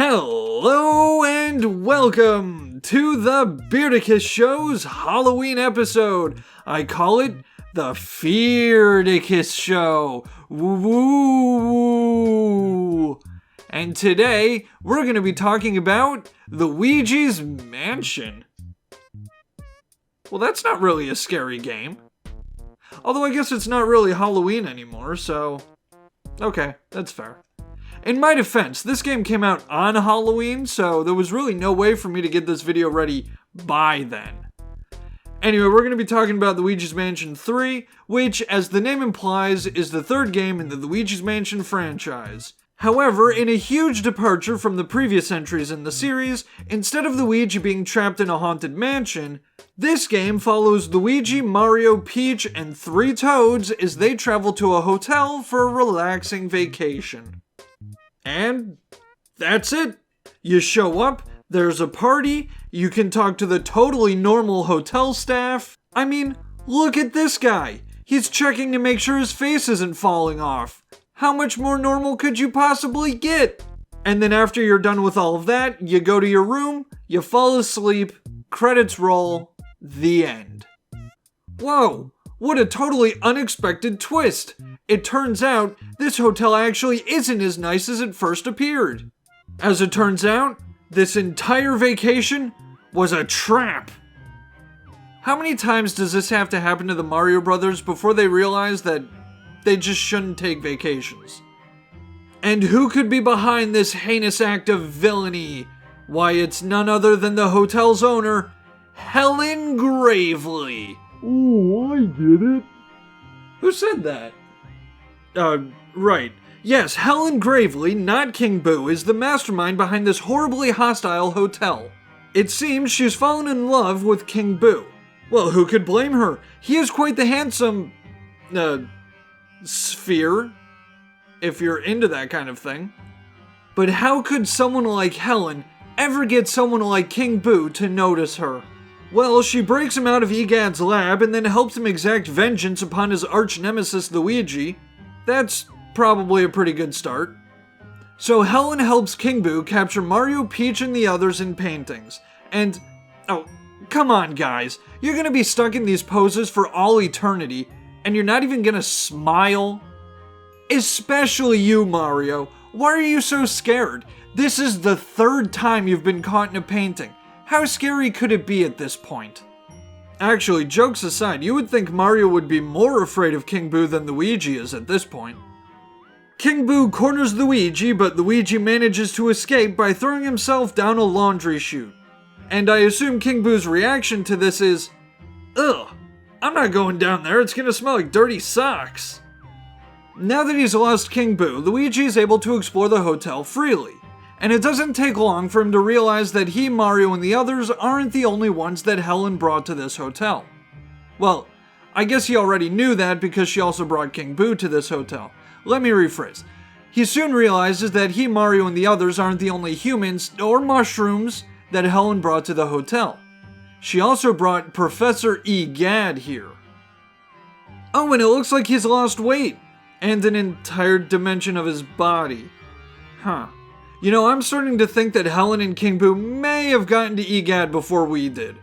Hello and welcome to the Beardicus Show's Halloween episode. I call it the Feardicus Show. Woo! And today we're going to be talking about Luigi's Mansion. Well, that's not really a scary game. Although I guess it's not really Halloween anymore, so okay, that's fair. In my defense, this game came out on Halloween, so there was really no way for me to get this video ready by then. Anyway, we're going to be talking about Luigi's Mansion 3, which, as the name implies, is the third game in the Luigi's Mansion franchise. However, in a huge departure from the previous entries in the series, instead of Luigi being trapped in a haunted mansion, this game follows Luigi, Mario, Peach, and 3 Toads as they travel to a hotel for a relaxing vacation. And that's it. You show up, there's a party, you can talk to the totally normal hotel staff. I mean, look at this guy. He's checking to make sure his face isn't falling off. How much more normal could you possibly get? And then after you're done with all of that, you go to your room, you fall asleep, credits roll, the end. Whoa, what a totally unexpected twist. It turns out, this hotel actually isn't as nice as it first appeared. As it turns out, this entire vacation was a trap. How many times does this have to happen to the Mario Brothers before they realize that they just shouldn't take vacations? And who could be behind this heinous act of villainy? Why, it's none other than the hotel's owner, Helen Gravely. Oh, I get it. Who said that? Right. Yes, Helen Gravely, not King Boo, is the mastermind behind this horribly hostile hotel. It seems she's fallen in love with King Boo. Well, who could blame her? He is quite the handsome, sphere, if you're into that kind of thing. But how could someone like Helen ever get someone like King Boo to notice her? Well, she breaks him out of Egad's lab and then helps him exact vengeance upon his arch-nemesis Luigi. That's probably a pretty good start. So Helen helps King Boo capture Mario, Peach, and the others in paintings. And, oh, come on guys, you're gonna be stuck in these poses for all eternity, and you're not even gonna smile? Especially you, Mario. Why are you so scared? This is the 3rd time you've been caught in a painting. How scary could it be at this point? Actually, jokes aside, you would think Mario would be more afraid of King Boo than Luigi is at this point. King Boo corners Luigi, but Luigi manages to escape by throwing himself down a laundry chute. And I assume King Boo's reaction to this is, ugh, I'm not going down there, it's gonna smell like dirty socks. Now that he's lost King Boo, Luigi is able to explore the hotel freely. And it doesn't take long for him to realize that he, Mario, and the others aren't the only ones that Helen brought to this hotel. Well, I guess he already knew that because she also brought King Boo to this hotel. Let me rephrase. He soon realizes that he, Mario, and the others aren't the only humans or mushrooms that Helen brought to the hotel. She also brought Professor Egad here. Oh, and it looks like he's lost weight and an entire dimension of his body. Huh. You know, I'm starting to think that Helen and King Boo may have gotten to Egad before we did.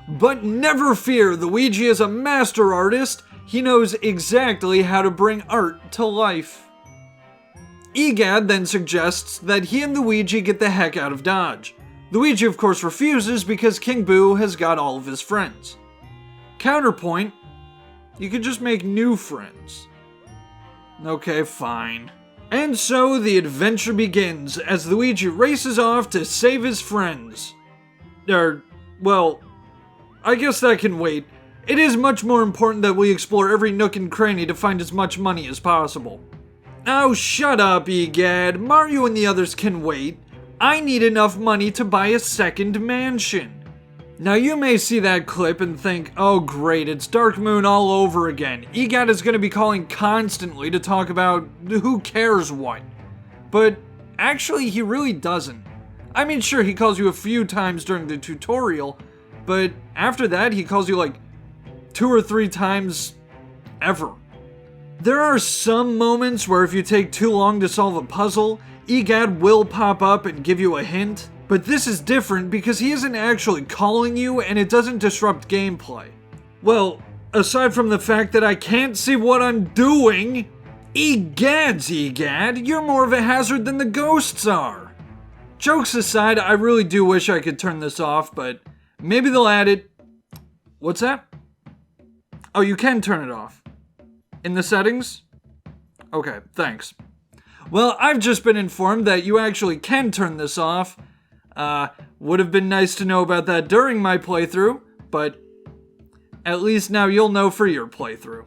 But never fear, Luigi is a master artist. He knows exactly how to bring art to life. Egad then suggests that he and Luigi get the heck out of Dodge. Luigi of course refuses because King Boo has got all of his friends. Counterpoint, you could just make new friends. Okay, fine. And so the adventure begins as Luigi races off to save his friends. Well, I guess that can wait. It is much more important that we explore every nook and cranny to find as much money as possible. Oh, shut up, Egad. Mario and the others can wait. I need enough money to buy a second mansion. Now you may see that clip and think, oh great, it's Dark Moon all over again. Egad is going to be calling constantly to talk about who cares what. But actually he really doesn't. I mean sure, he calls you a few times during the tutorial, but after that he calls you like 2 or 3 times ever. There are some moments where if you take too long to solve a puzzle, Egad will pop up and give you a hint, but this is different because he isn't actually calling you and it doesn't disrupt gameplay. Well, aside from the fact that I can't see what I'm doing, Egad, you're more of a hazard than the ghosts are. Jokes aside, I really do wish I could turn this off, but maybe they'll add it. What's that? Oh, you can turn it off. In the settings? Okay, thanks. Well, I've just been informed that you actually can turn this off. Would have been nice to know about that during my playthrough, but at least now you'll know for your playthrough.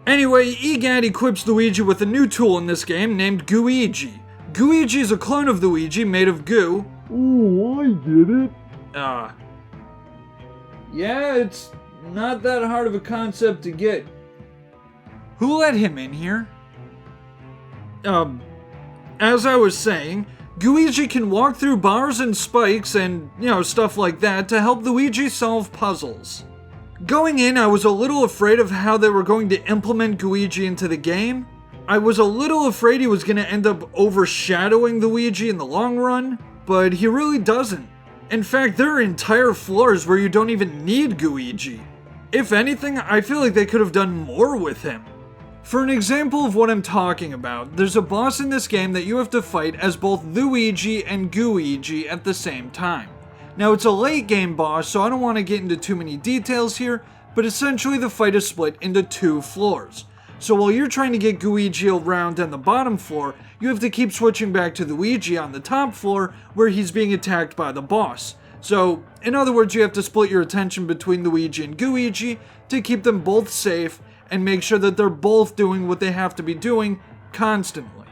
Anyway, Egad equips Luigi with a new tool in this game named Booigi. Booigi is a clone of Luigi made of goo. Oh, I get it. Yeah, it's not that hard of a concept to get. Who let him in here? As I was saying, Booigi can walk through bars and spikes and, stuff like that to help Luigi solve puzzles. Going in, I was a little afraid of how they were going to implement Booigi into the game. I was a little afraid he was going to end up overshadowing Luigi in the long run, but he really doesn't. In fact, there are entire floors where you don't even need Booigi. If anything, I feel like they could have done more with him. For an example of what I'm talking about, there's a boss in this game that you have to fight as both Luigi and Booigi at the same time. Now, it's a late game boss, so I don't want to get into too many details here, but essentially the fight is split into 2 floors. So while you're trying to get Booigi around on the bottom floor, you have to keep switching back to Luigi on the top floor where he's being attacked by the boss. So, in other words, you have to split your attention between Luigi and Booigi to keep them both safe and make sure that they're both doing what they have to be doing constantly.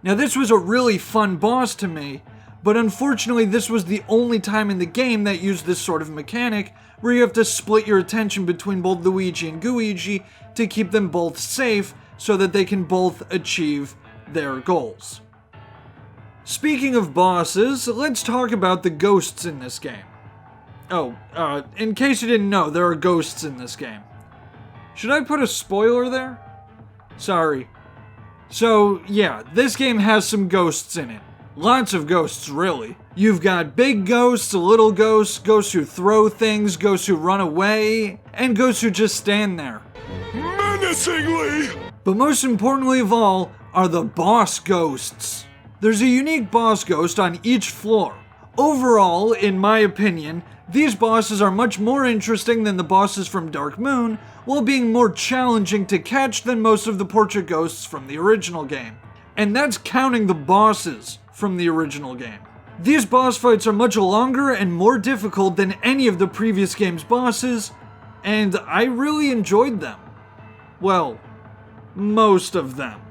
Now, this was a really fun boss to me, but unfortunately this was the only time in the game that used this sort of mechanic where you have to split your attention between both Luigi and Booigi to keep them both safe so that they can both achieve their goals. Speaking of bosses, let's talk about the ghosts in this game. In case you didn't know, there are ghosts in this game. Should I put a spoiler there? Sorry. So, yeah, this game has some ghosts in it. Lots of ghosts, really. You've got big ghosts, little ghosts, ghosts who throw things, ghosts who run away, and ghosts who just stand there. Menacingly! But most importantly of all are the boss ghosts. There's a unique boss ghost on each floor. Overall, in my opinion, these bosses are much more interesting than the bosses from Dark Moon, while being more challenging to catch than most of the portrait ghosts from the original game. And that's counting the bosses from the original game. These boss fights are much longer and more difficult than any of the previous game's bosses, and I really enjoyed them. Well, most of them.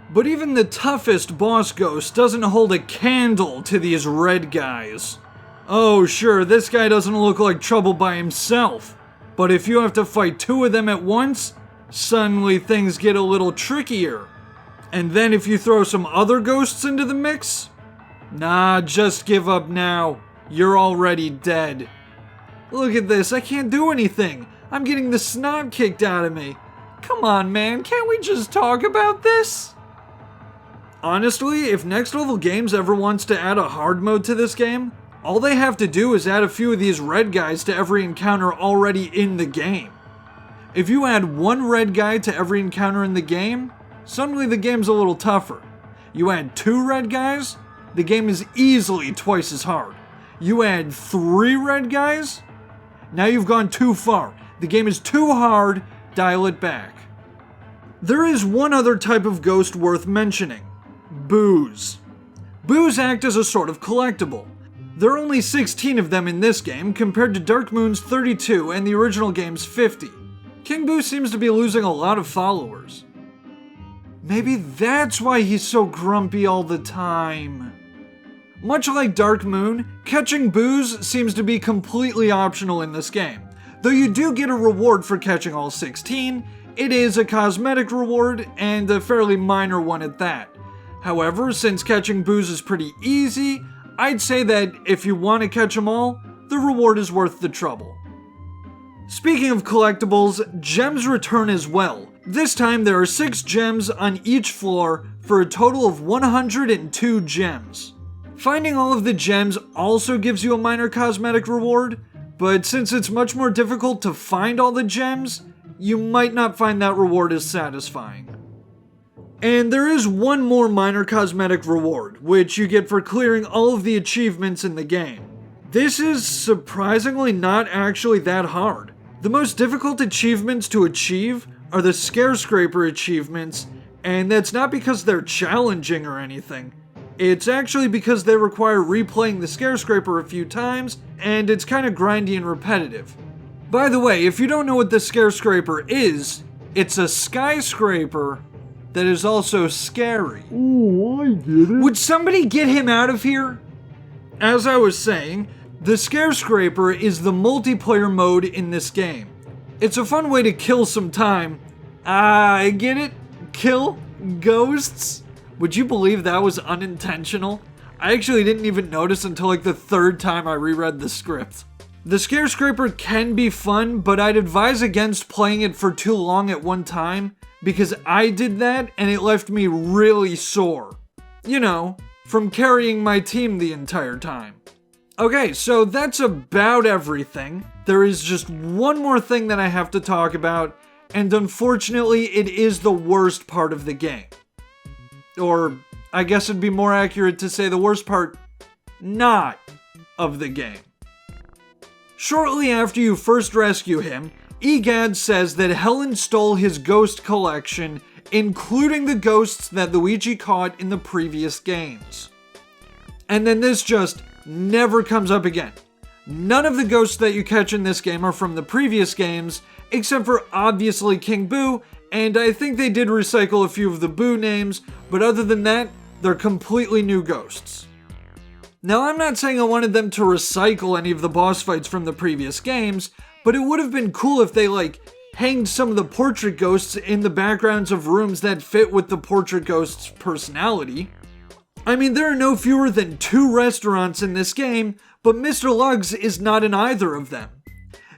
But even the toughest boss ghost doesn't hold a candle to these red guys. Oh sure, this guy doesn't look like trouble by himself, but if you have to fight 2 of them at once, suddenly things get a little trickier. And then if you throw some other ghosts into the mix, nah, just give up now. You're already dead. Look at this, I can't do anything. I'm getting the snot kicked out of me. Come on, man, can't we just talk about this? Honestly, if Next Level Games ever wants to add a hard mode to this game, all they have to do is add a few of these red guys to every encounter already in the game. If you add 1 red guy to every encounter in the game, suddenly the game's a little tougher. You add 2 red guys, the game is easily twice as hard. You add 3 red guys, now you've gone too far. The game is too hard, dial it back. There is one other type of ghost worth mentioning. Boos. Boos act as a sort of collectible. There are only 16 of them in this game compared to Dark Moon's 32 and the original game's 50. King Boo seems to be losing a lot of followers. Maybe that's why he's so grumpy all the time. Much like Dark Moon, catching Boos seems to be completely optional in this game. Though you do get a reward for catching all 16, it is a cosmetic reward, and a fairly minor one at that. However, since catching Boos is pretty easy, I'd say that if you want to catch them all, the reward is worth the trouble. Speaking of collectibles, gems return as well. This time there are 6 gems on each floor for a total of 102 gems. Finding all of the gems also gives you a minor cosmetic reward, but since it's much more difficult to find all the gems, you might not find that reward as satisfying. And there is one more minor cosmetic reward, which you get for clearing all of the achievements in the game. This is surprisingly not actually that hard. The most difficult achievements to achieve are the Scarescraper achievements, and that's not because they're challenging or anything. It's actually because they require replaying the Scarescraper a few times, and it's kind of grindy and repetitive. By the way, if you don't know what the Scarescraper is, it's a skyscraper that is also scary. Oh, I get it. Would somebody get him out of here? As I was saying, the Scarescraper is the multiplayer mode in this game. It's a fun way to kill some time. I get it? Kill ghosts? Would you believe that was unintentional? I actually didn't even notice until like the 3rd time I reread the script. The Scarescraper can be fun, but I'd advise against playing it for too long at one time, because I did that and it left me really sore. You know, from carrying my team the entire time. Okay, so that's about everything. There is just one more thing that I have to talk about, and unfortunately it is the worst part of the game. Or, I guess it'd be more accurate to say the worst part not of the game. Shortly after you first rescue him, Egad says that Helen stole his ghost collection, including the ghosts that Luigi caught in the previous games. And then this just never comes up again. None of the ghosts that you catch in this game are from the previous games, except for obviously King Boo, and I think they did recycle a few of the Boo names, but other than that, they're completely new ghosts. Now, I'm not saying I wanted them to recycle any of the boss fights from the previous games, but it would have been cool if they, hanged some of the portrait ghosts in the backgrounds of rooms that fit with the portrait ghost's personality. I mean, there are no fewer than 2 restaurants in this game, but Mr. Lugs is not in either of them.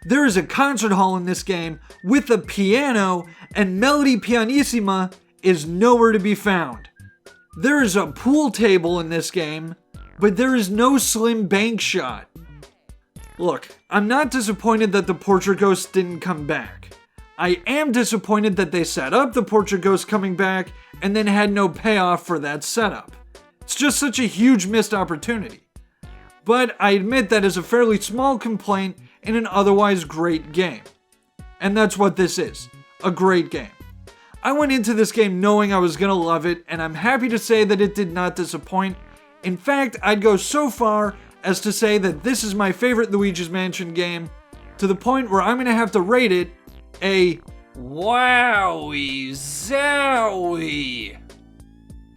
There is a concert hall in this game with a piano, and Melody Pianissima is nowhere to be found. There is a pool table in this game, but there is no Slim Bank Shot. Look, I'm not disappointed that the portrait ghost didn't come back. I am disappointed that they set up the portrait ghost coming back and then had no payoff for that setup. It's just such a huge missed opportunity. But I admit that is a fairly small complaint in an otherwise great game. And that's what this is, a great game. I went into this game knowing I was gonna love it, and I'm happy to say that it did not disappoint. In fact, I'd go so far as to say that this is my favorite Luigi's Mansion game, to the point where I'm gonna have to rate it a wowie zowie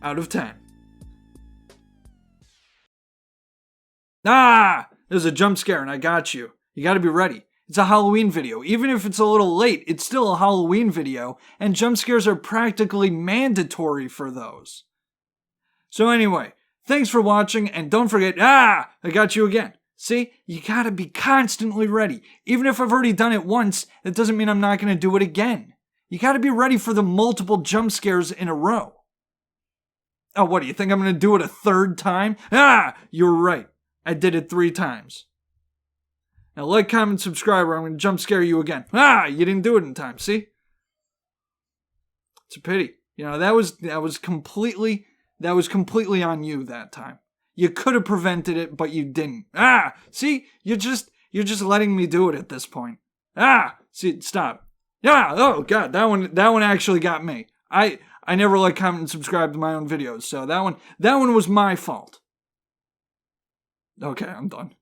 out of 10. Ah! There's a jump scare and I got you. You gotta be ready. It's a Halloween video. Even if it's a little late, it's still a Halloween video, and jump scares are practically mandatory for those. So anyway, thanks for watching, and don't forget, I got you again. See, you gotta be constantly ready. Even if I've already done it once, that doesn't mean I'm not gonna do it again. You gotta be ready for the multiple jump scares in a row. Oh, what, do you think I'm gonna do it a 3rd time? You're right. I did it 3 times. Now like, comment, subscribe, or I'm going to jump scare you again. You didn't do it in time, see? It's a pity. You know, that was completely on you that time. You could have prevented it, but you didn't. See? You're just letting me do it at this point. See, stop. Oh god, that one actually got me. I never like, comment, and subscribe to my own videos, so that one was my fault. Okay, I'm done.